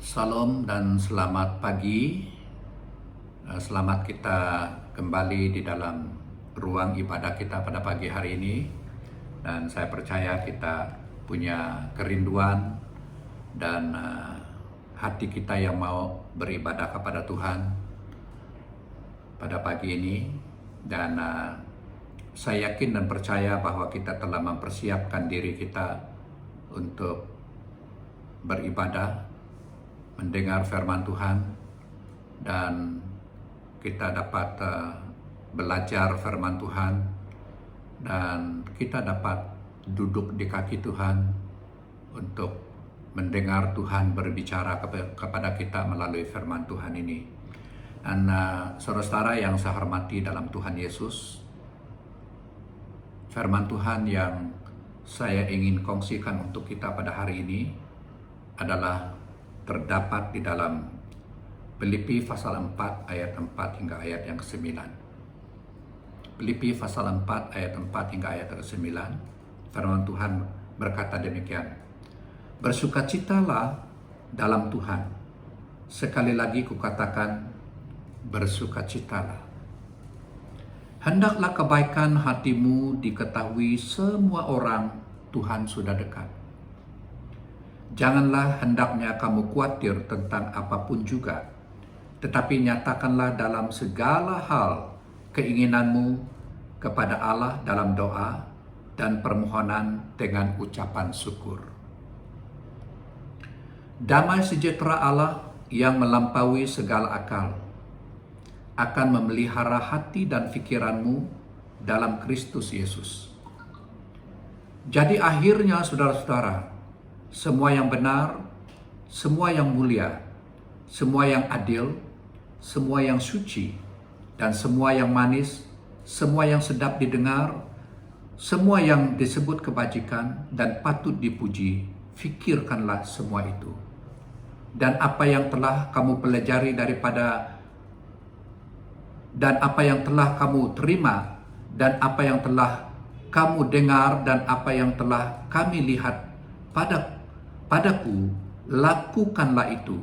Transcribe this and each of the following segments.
Salam dan selamat pagi. Selamat kita kembali di dalam ruang ibadah kita pada pagi hari ini. Dan saya percaya kita punya kerinduan dan hati kita yang mau beribadah kepada Tuhan pada pagi ini. Dan saya yakin dan percaya bahwa kita telah mempersiapkan diri kita untuk beribadah, mendengar firman Tuhan, dan kita dapat belajar firman Tuhan, dan kita dapat duduk di kaki Tuhan untuk mendengar Tuhan berbicara kepada kita melalui firman Tuhan ini. Dan saudara-saudara yang saya hormati dalam Tuhan Yesus, firman Tuhan yang saya ingin kongsikan untuk kita pada hari ini adalah terdapat di dalam Filipi pasal 4 ayat 4 hingga ayat yang ke-9. Filipi pasal 4 ayat 4 hingga ayat ke-9. Firman Tuhan berkata demikian. Bersukacitalah dalam Tuhan. Sekali lagi kukatakan, bersukacitalah. Hendaklah kebaikan hatimu diketahui semua orang, Tuhan sudah dekat. Janganlah hendaknya kamu khawatir tentang apapun juga, tetapi nyatakanlah dalam segala hal keinginanmu kepada Allah dalam doa dan permohonan dengan ucapan syukur. Damai sejahtera Allah yang melampaui segala akal akan memelihara hati dan pikiranmu dalam Kristus Yesus. Jadi akhirnya saudara-saudara, semua yang benar, semua yang mulia, semua yang adil, semua yang suci, dan semua yang manis, semua yang sedap didengar, semua yang disebut kebajikan dan patut dipuji, fikirkanlah semua itu. Dan apa yang telah kamu pelajari dan apa yang telah kamu terima, dan apa yang telah kamu dengar, dan apa yang telah kami lihat padaku, lakukanlah itu.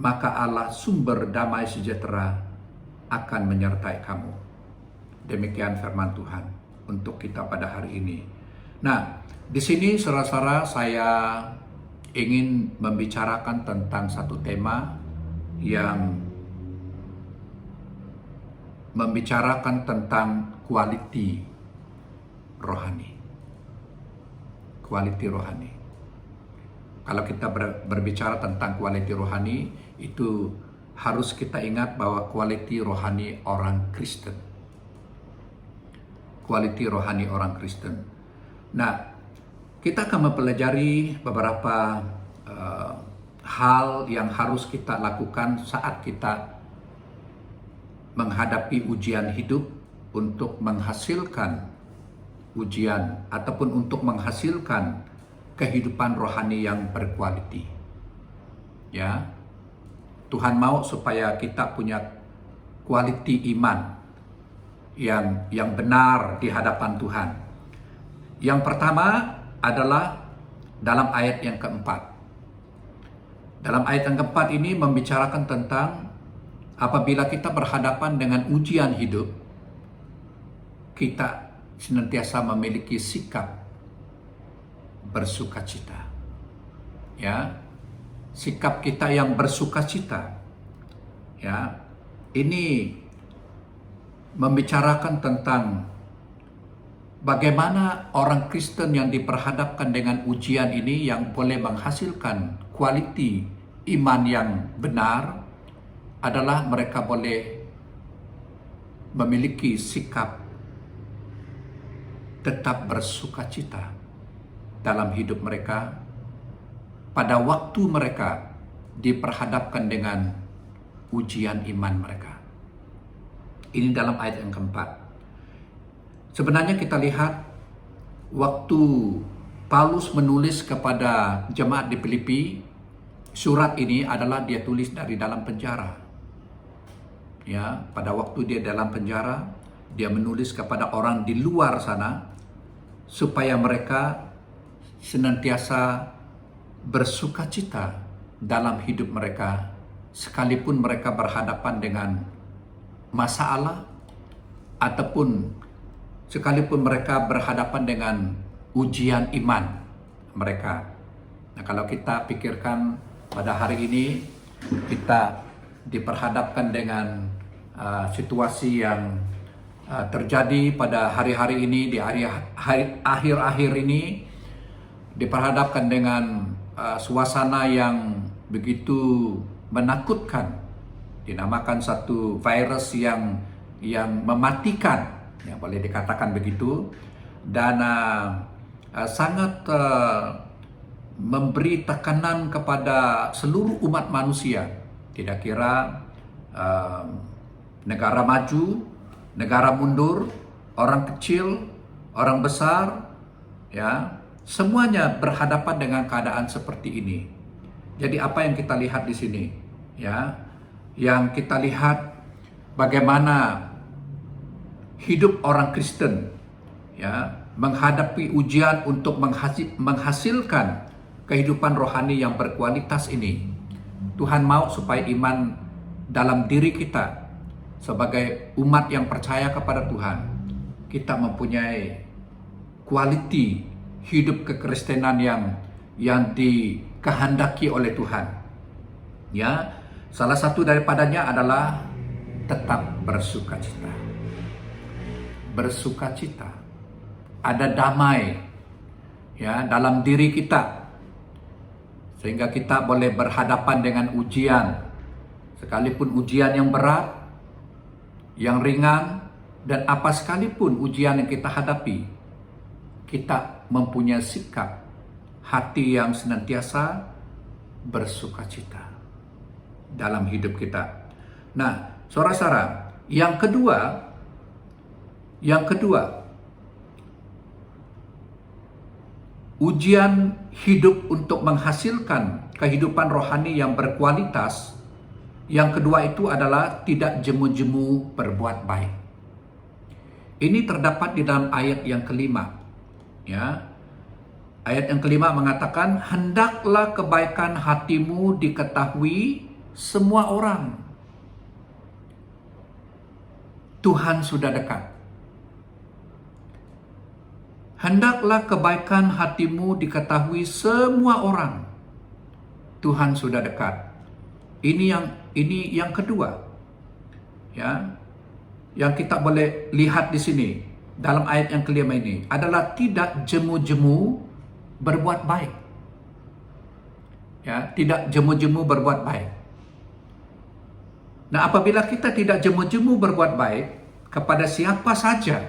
Maka Allah sumber damai sejahtera akan menyertai kamu. Demikian firman Tuhan untuk kita pada hari ini. Nah, di sini saudara-saudara, saya ingin membicarakan tentang satu tema yang membicarakan tentang quality rohani. Quality rohani. Kalau kita berbicara tentang quality rohani, itu harus kita ingat bahwa quality rohani orang Kristen. Quality rohani orang Kristen. Nah, kita akan mempelajari beberapa hal yang harus kita lakukan saat kita menghadapi ujian hidup untuk menghasilkan ujian ataupun untuk menghasilkan kehidupan rohani yang berkualiti. Ya. Tuhan mau supaya kita punya quality iman yang benar di hadapan Tuhan. Yang pertama adalah dalam ayat yang keempat. Dalam ayat yang keempat ini membicarakan tentang apabila kita berhadapan dengan ujian hidup, kita senantiasa memiliki sikap bersukacita. Ya, sikap kita yang bersukacita. Ya, ini membicarakan tentang bagaimana orang Kristen yang diperhadapkan dengan ujian ini yang boleh menghasilkan quality iman yang benar adalah mereka boleh memiliki sikap tetap bersukacita dalam hidup mereka pada waktu mereka diperhadapkan dengan ujian iman mereka. Ini dalam ayat yang keempat. Sebenarnya kita lihat waktu Paulus menulis kepada jemaat di Filipi, surat ini adalah dia tulis dari dalam penjara. Ya, pada waktu dia dalam penjara, dia menulis kepada orang di luar sana supaya mereka senantiasa bersukacita dalam hidup mereka, sekalipun mereka berhadapan dengan masalah ataupun sekalipun mereka berhadapan dengan ujian iman mereka. Nah, kalau kita pikirkan pada hari ini, kita diperhadapkan dengan situasi yang terjadi pada hari-hari ini, di akhir-akhir ini, diperhadapkan dengan suasana yang begitu menakutkan, dinamakan satu virus yang mematikan, yang boleh dikatakan begitu, dan sangat memberi tekanan kepada seluruh umat manusia. Tidak kira negara maju, negara mundur, orang kecil, orang besar, ya, semuanya berhadapan dengan keadaan seperti ini. Jadi apa yang kita lihat di sini, ya, yang kita lihat bagaimana hidup orang Kristen, ya, menghadapi ujian untuk menghasilkan kehidupan rohani yang berkualitas ini. Tuhan mau supaya iman dalam diri kita sebagai umat yang percaya kepada Tuhan, kita mempunyai quality hidup kekristenan yang dikehendaki oleh Tuhan. Ya, salah satu daripadanya adalah tetap bersukacita. Bersukacita. Ada damai, ya, dalam diri kita, sehingga kita boleh berhadapan dengan ujian, sekalipun ujian yang berat, yang ringan, dan apa sekalipun ujian yang kita hadapi, kita mempunyai sikap hati yang senantiasa bersukacita dalam hidup kita. Nah, saudara-saudara, yang kedua, ujian hidup untuk menghasilkan kehidupan rohani yang berkualitas. Yang kedua itu adalah tidak jemu-jemu berbuat baik. Ini terdapat di dalam ayat yang kelima. Ya. Ayat yang kelima mengatakan, hendaklah kebaikan hatimu diketahui semua orang. Tuhan sudah dekat. Hendaklah kebaikan hatimu diketahui semua orang. Tuhan sudah dekat. Ini yang kedua, ya, yang kita boleh lihat di sini dalam ayat yang kelima ini adalah tidak jemu-jemu berbuat baik, ya, tidak jemu-jemu berbuat baik. Nah, apabila kita tidak jemu-jemu berbuat baik kepada siapa saja,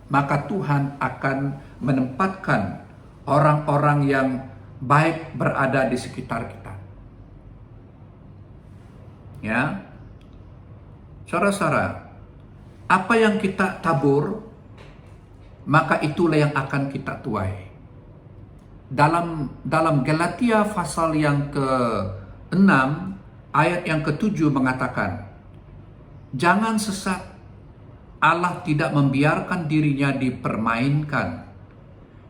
maka Tuhan akan menempatkan orang-orang yang baik berada di sekitar kita. Ya, saudara-saudara, apa yang kita tabur, maka itulah yang akan kita tuai. Dalam Galatia pasal yang ke-6, ayat yang ke-7 mengatakan, jangan sesat, Allah tidak membiarkan dirinya dipermainkan.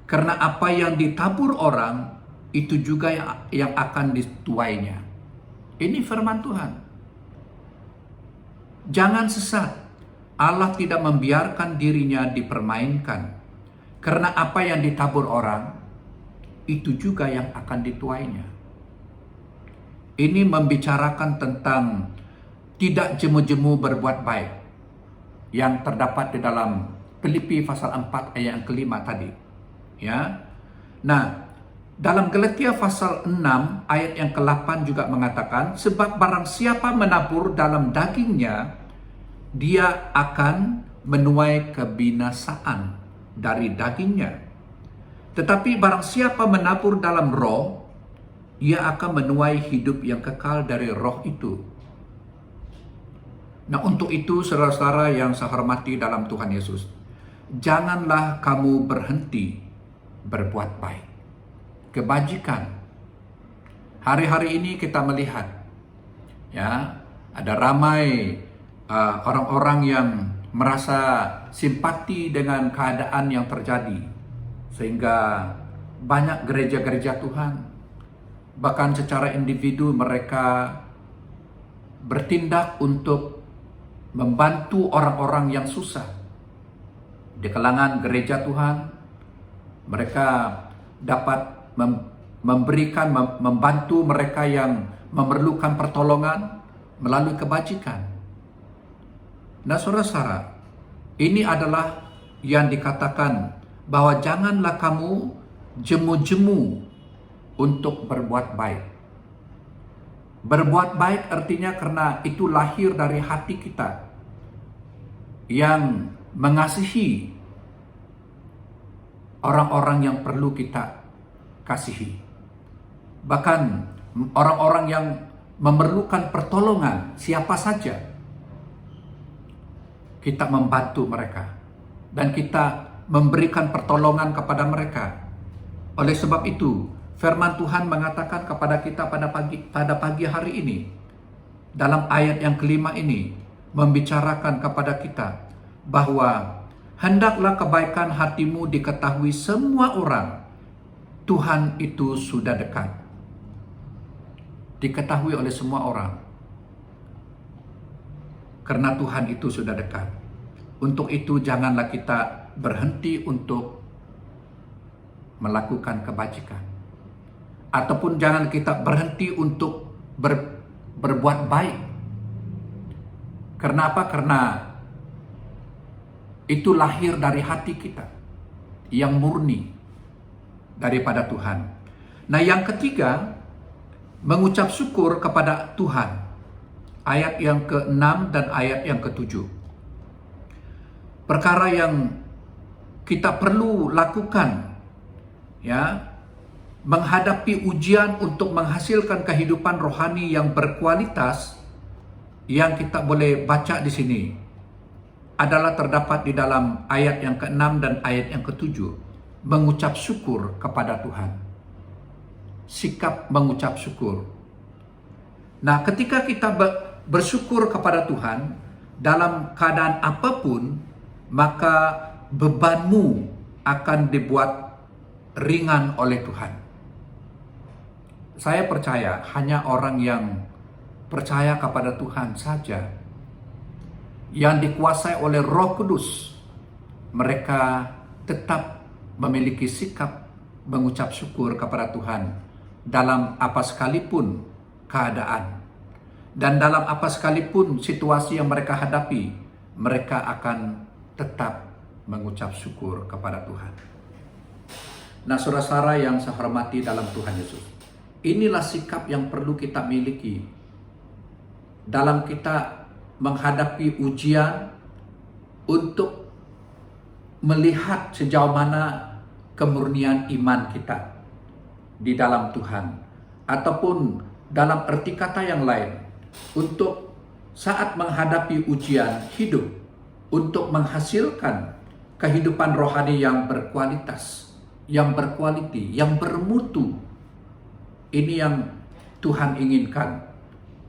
Karena apa yang ditabur orang, itu juga yang akan dituainya. Ini firman Tuhan. Jangan sesat, Allah tidak membiarkan dirinya dipermainkan. Karena apa yang ditabur orang, itu juga yang akan dituainya. Ini membicarakan tentang tidak jemu-jemu berbuat baik, yang terdapat di dalam Filipi pasal 4 ayat yang kelima tadi. Ya. Nah, dalam Galatia pasal 6 ayat yang ke-8 juga mengatakan, sebab barang siapa menabur dalam dagingnya, dia akan menuai kebinasaan dari dagingnya. Tetapi barang siapa menabur dalam roh, ia akan menuai hidup yang kekal dari roh itu. Nah, untuk itu saudara-saudara yang saya hormati dalam Tuhan Yesus, janganlah kamu berhenti berbuat baik. Kebajikan. Hari-hari ini kita melihat, ya, ada ramai orang-orang yang merasa simpati dengan keadaan yang terjadi, sehingga banyak gereja-gereja Tuhan, bahkan secara individu mereka bertindak untuk membantu orang-orang yang susah. Di kalangan gereja Tuhan, mereka dapat membantu mereka yang memerlukan pertolongan melalui kebajikan. Nah, saudara-saudara, ini adalah yang dikatakan bahwa janganlah kamu jemu-jemu untuk berbuat baik. Berbuat baik artinya karena itu lahir dari hati kita yang mengasihi orang-orang yang perlu kita kasihi. Bahkan orang-orang yang memerlukan pertolongan, siapa saja, kita membantu mereka dan kita memberikan pertolongan kepada mereka. Oleh sebab itu, firman Tuhan mengatakan kepada kita pada pagi hari ini, dalam ayat yang kelima ini, membicarakan kepada kita bahwa hendaklah kebaikan hatimu diketahui semua orang. Tuhan itu sudah dekat. Diketahui oleh semua orang. Karena Tuhan itu sudah dekat. Untuk itu janganlah kita berhenti untuk melakukan kebajikan. Ataupun jangan kita berhenti untuk berbuat baik. Karena apa? Karena itu lahir dari hati kita yang murni daripada Tuhan. Nah, yang ketiga, mengucap syukur kepada Tuhan. Ayat yang ke-6 dan ayat yang ke-7. Perkara yang kita perlu lakukan, ya, menghadapi ujian untuk menghasilkan kehidupan rohani yang berkualitas, yang kita boleh baca di sini adalah terdapat di dalam ayat yang ke-6 dan ayat yang ke-7. Mengucap syukur kepada Tuhan. Sikap mengucap syukur. Nah, ketika kita bersyukur kepada Tuhan dalam keadaan apapun, maka bebanmu akan dibuat ringan oleh Tuhan. Saya percaya hanya orang yang percaya kepada Tuhan saja, yang dikuasai oleh Roh Kudus, mereka tetap memiliki sikap mengucap syukur kepada Tuhan dalam apa sekalipun keadaan. Dan dalam apa sekalipun situasi yang mereka hadapi, mereka akan tetap mengucap syukur kepada Tuhan. Nah, saudara-saudara yang saya hormati dalam Tuhan Yesus, inilah sikap yang perlu kita miliki dalam kita menghadapi ujian, untuk melihat sejauh mana kemurnian iman kita di dalam Tuhan. Ataupun dalam arti kata yang lain, untuk saat menghadapi ujian hidup, untuk menghasilkan kehidupan rohani yang berkualitas, yang berkualiti, yang bermutu. Ini yang Tuhan inginkan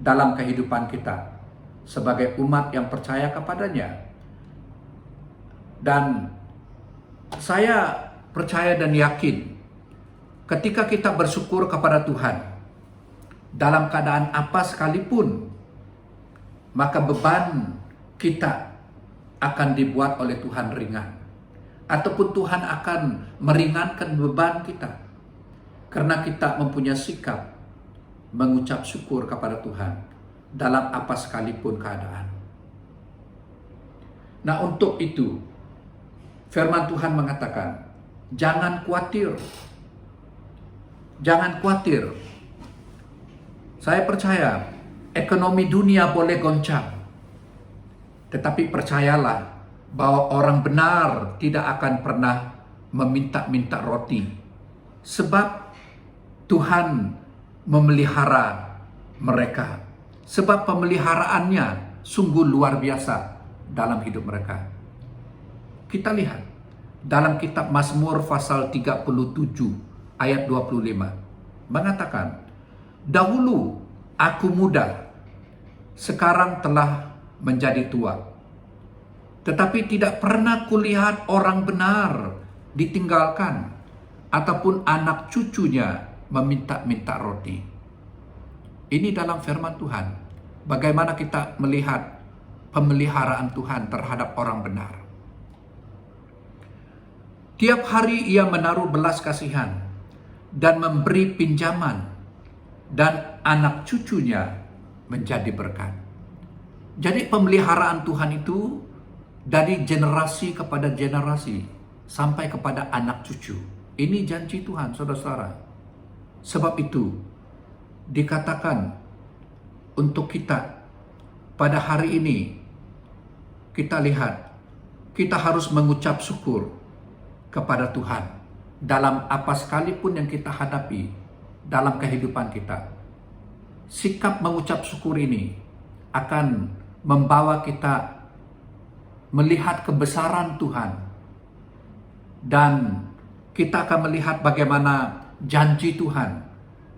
dalam kehidupan kita sebagai umat yang percaya kepadanya. Dan saya percaya dan yakin ketika kita bersyukur kepada Tuhan dalam keadaan apa sekalipun, maka beban kita akan dibuat oleh Tuhan ringan. Ataupun Tuhan akan meringankan beban kita karena kita mempunyai sikap mengucap syukur kepada Tuhan dalam apa sekalipun keadaan. Nah, untuk itu firman Tuhan mengatakan, jangan khawatir. Jangan khawatir. Saya percaya ekonomi dunia boleh goncang, tetapi percayalah bahwa orang benar tidak akan pernah meminta-minta roti, sebab Tuhan memelihara mereka. Sebab pemeliharaannya sungguh luar biasa dalam hidup mereka. Kita lihat dalam kitab Mazmur pasal 37 ayat 25 mengatakan, dahulu aku muda, sekarang telah menjadi tua, tetapi tidak pernah kulihat orang benar ditinggalkan, ataupun anak cucunya meminta-minta roti. Ini dalam firman Tuhan. Bagaimana kita melihat pemeliharaan Tuhan terhadap orang benar. Tiap hari ia menaruh belas kasihan dan memberi pinjaman, dan anak cucunya menjadi berkat. Jadi pemeliharaan Tuhan itu dari generasi kepada generasi sampai kepada anak cucu. Ini janji Tuhan, saudara-saudara. Sebab itu dikatakan untuk kita pada hari ini, kita lihat, kita harus mengucap syukur kepada Tuhan dalam apa sekalipun yang kita hadapi dalam kehidupan kita. Sikap mengucap syukur ini akan membawa kita melihat kebesaran Tuhan, dan kita akan melihat bagaimana janji Tuhan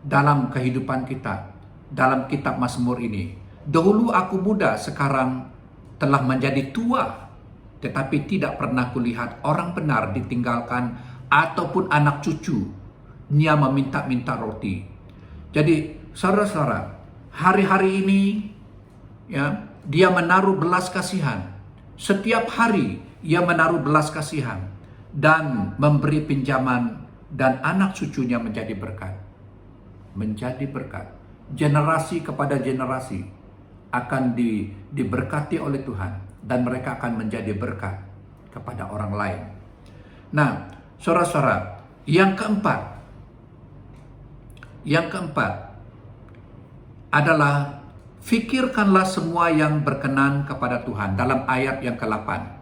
dalam kehidupan kita dalam kitab Mazmur ini. Dahulu aku muda, sekarang telah menjadi tua, tetapi tidak pernah kulihat orang benar ditinggalkan ataupun anak cucunya meminta-minta roti. Jadi saudara-saudara, hari-hari ini ya, dia menaruh belas kasihan. Setiap hari ia menaruh belas kasihan dan memberi pinjaman, dan anak cucunya menjadi berkat. Menjadi berkat. Generasi kepada generasi akan diberkati oleh Tuhan, dan mereka akan menjadi berkat kepada orang lain. Nah, saudara-saudara, yang keempat adalah fikirkanlah semua yang berkenan kepada Tuhan, dalam ayat yang ke-8.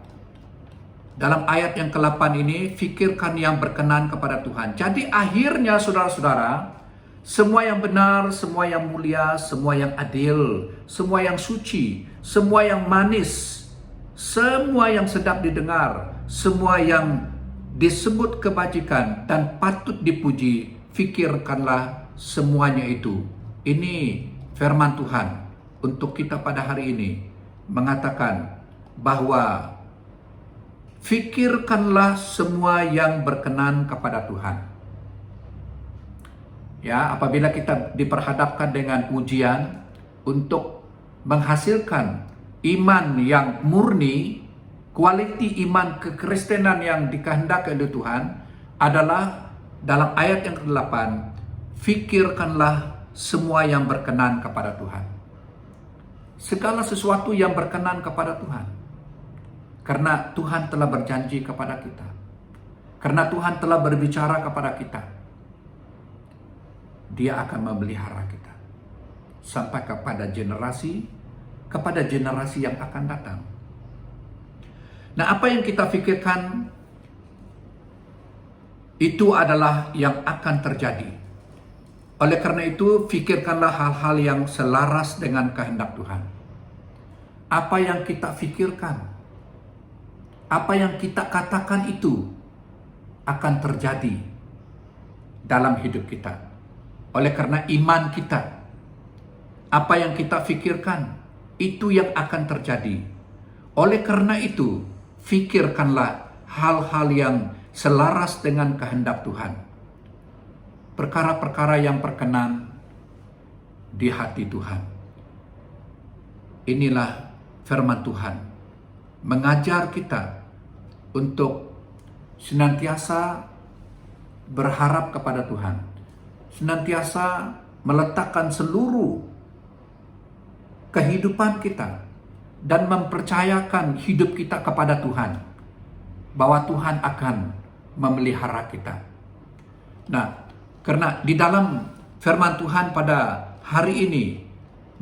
Dalam ayat yang ke-8 ini, fikirkan yang berkenan kepada Tuhan. Jadi akhirnya saudara-saudara, semua yang benar, semua yang mulia, semua yang adil, semua yang suci, semua yang manis, semua yang sedap didengar, semua yang disebut kebajikan dan patut dipuji, fikirkanlah semuanya itu. Ini firman Tuhan untuk kita pada hari ini, mengatakan bahwa fikirkanlah semua yang berkenan kepada Tuhan. Ya, apabila kita diperhadapkan dengan ujian untuk menghasilkan iman yang murni, kualiti iman kekristenan yang dikehendaki oleh Tuhan adalah dalam ayat yang ke-8, fikirkanlah semua yang berkenan kepada Tuhan. Segala sesuatu yang berkenan kepada Tuhan. Karena Tuhan telah berjanji kepada kita. Karena Tuhan telah berbicara kepada kita. Dia akan memelihara kita sampai kepada generasi yang akan datang. Nah, apa yang kita pikirkan itu adalah yang akan terjadi. Oleh karena itu, pikirkanlah hal-hal yang selaras dengan kehendak Tuhan. Apa yang kita pikirkan, apa yang kita katakan itu akan terjadi dalam hidup kita. Oleh karena iman kita, apa yang kita fikirkan, itu yang akan terjadi. Oleh karena itu, fikirkanlah hal-hal yang selaras dengan kehendak Tuhan. Perkara-perkara yang berkenan di hati Tuhan. Inilah firman Tuhan, mengajar kita untuk senantiasa berharap kepada Tuhan. Senantiasa meletakkan seluruh kehidupan kita dan mempercayakan hidup kita kepada Tuhan, bahwa Tuhan akan memelihara kita. Nah, karena di dalam firman Tuhan pada hari ini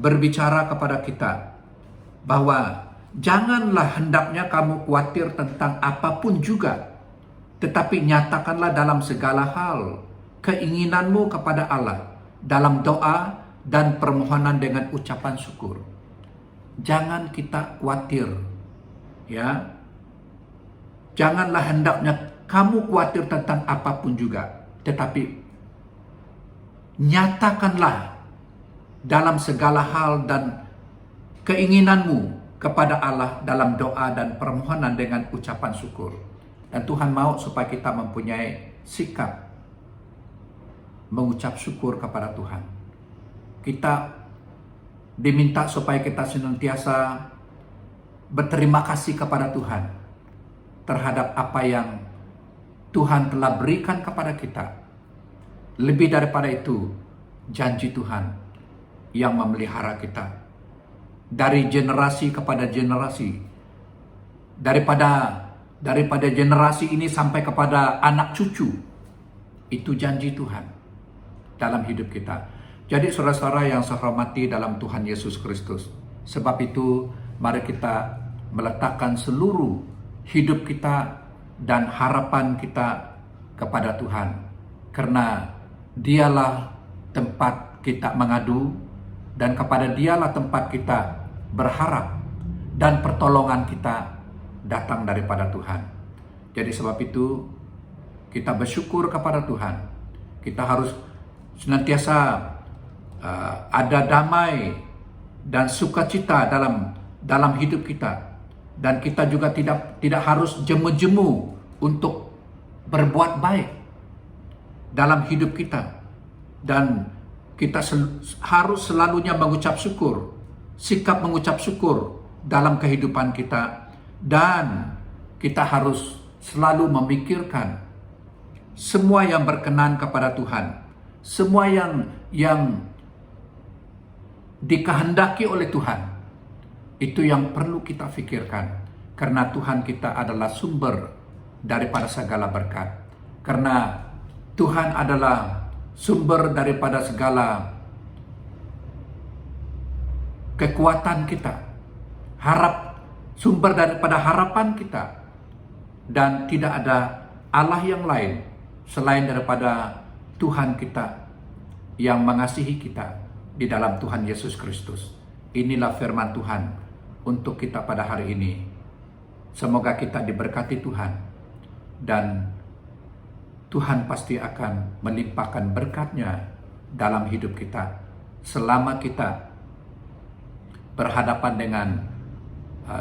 berbicara kepada kita bahwa janganlah hendaknya kamu khawatir tentang apapun juga, tetapi nyatakanlah dalam segala hal keinginanmu kepada Allah dalam doa dan permohonan dengan ucapan syukur. Jangan kita khawatir, ya. Janganlah hendaknya kamu khawatir tentang apapun juga, tetapi nyatakanlah dalam segala hal dan keinginanmu kepada Allah dalam doa dan permohonan dengan ucapan syukur. Dan Tuhan mau supaya kita mempunyai sikap mengucap syukur kepada Tuhan. Kita diminta supaya kita senantiasa berterima kasih kepada Tuhan terhadap apa yang Tuhan telah berikan kepada kita. Lebih daripada itu, janji Tuhan yang memelihara kita dari generasi kepada generasi, daripada generasi ini sampai kepada anak cucu. Itu janji Tuhan dalam hidup kita. Jadi saudara-saudara yang saya hormati dalam Tuhan Yesus Kristus, sebab itu mari kita meletakkan seluruh hidup kita dan harapan kita kepada Tuhan, karena Dialah tempat kita mengadu, dan kepada Dialah tempat kita berharap, dan pertolongan kita datang daripada Tuhan. Jadi sebab itu kita bersyukur kepada Tuhan. Kita harus senantiasa ada damai dan sukacita dalam hidup kita. Dan kita juga tidak harus jemu-jemu untuk berbuat baik dalam hidup kita. Dan kita harus selalunya mengucap syukur, sikap mengucap syukur dalam kehidupan kita. Dan kita harus selalu memikirkan semua yang berkenan kepada Tuhan, semua yang dikehendaki oleh Tuhan. Itu yang perlu kita pikirkan, karena Tuhan kita adalah sumber daripada segala berkat. Karena Tuhan adalah sumber daripada segala kekuatan kita, sumber daripada harapan kita. Dan tidak ada Allah yang lain selain daripada Tuhan kita yang mengasihi kita di dalam Tuhan Yesus Kristus. Inilah firman Tuhan untuk kita pada hari ini. Semoga kita diberkati Tuhan, dan Tuhan pasti akan melimpahkan berkat-Nya dalam hidup kita selama kita berhadapan dengan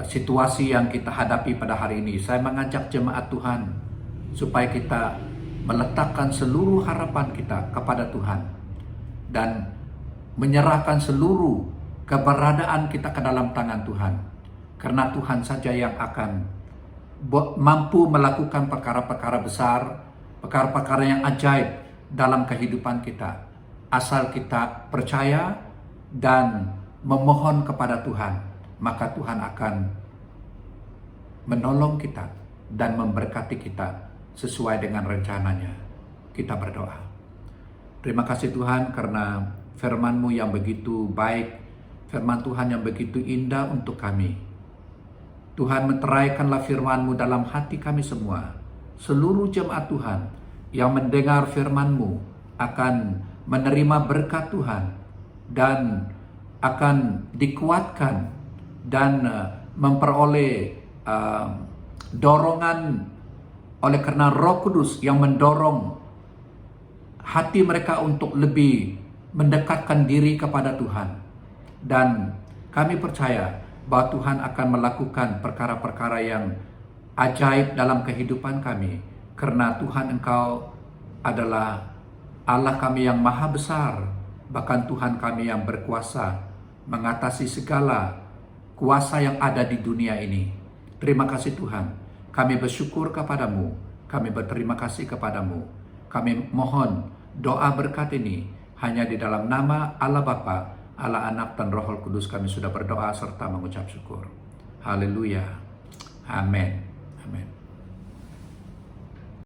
situasi yang kita hadapi pada hari ini. Saya mengajak jemaat Tuhan supaya kita meletakkan seluruh harapan kita kepada Tuhan dan menyerahkan seluruh keberadaan kita ke dalam tangan Tuhan, karena Tuhan saja yang akan mampu melakukan perkara-perkara besar, perkara-perkara yang ajaib dalam kehidupan kita, asal kita percaya dan memohon kepada Tuhan. Maka Tuhan akan menolong kita dan memberkati kita sesuai dengan rencananya. Kita berdoa. Terima kasih Tuhan, karena firman-Mu yang begitu baik, firman Tuhan yang begitu indah untuk kami. Tuhan, menteraikanlah firman-Mu dalam hati kami semua. Seluruh jemaat Tuhan yang mendengar firman-Mu akan menerima berkat Tuhan dan akan dikuatkan dan memperoleh dorongan oleh karena Roh Kudus yang mendorong hati mereka untuk lebih mendekatkan diri kepada Tuhan. Dan kami percaya bahwa Tuhan akan melakukan perkara-perkara yang ajaib dalam kehidupan kami, karena Tuhan Engkau adalah Allah kami yang maha besar, bahkan Tuhan kami yang berkuasa mengatasi segala kuasa yang ada di dunia ini. Terima kasih Tuhan, kami bersyukur kepadamu, kami berterima kasih kepadamu. Kami mohon doa berkat ini hanya di dalam nama Allah Bapa, Allah Anak dan Roh Kudus kami sudah berdoa serta mengucap syukur. Haleluya. Amin. Amin.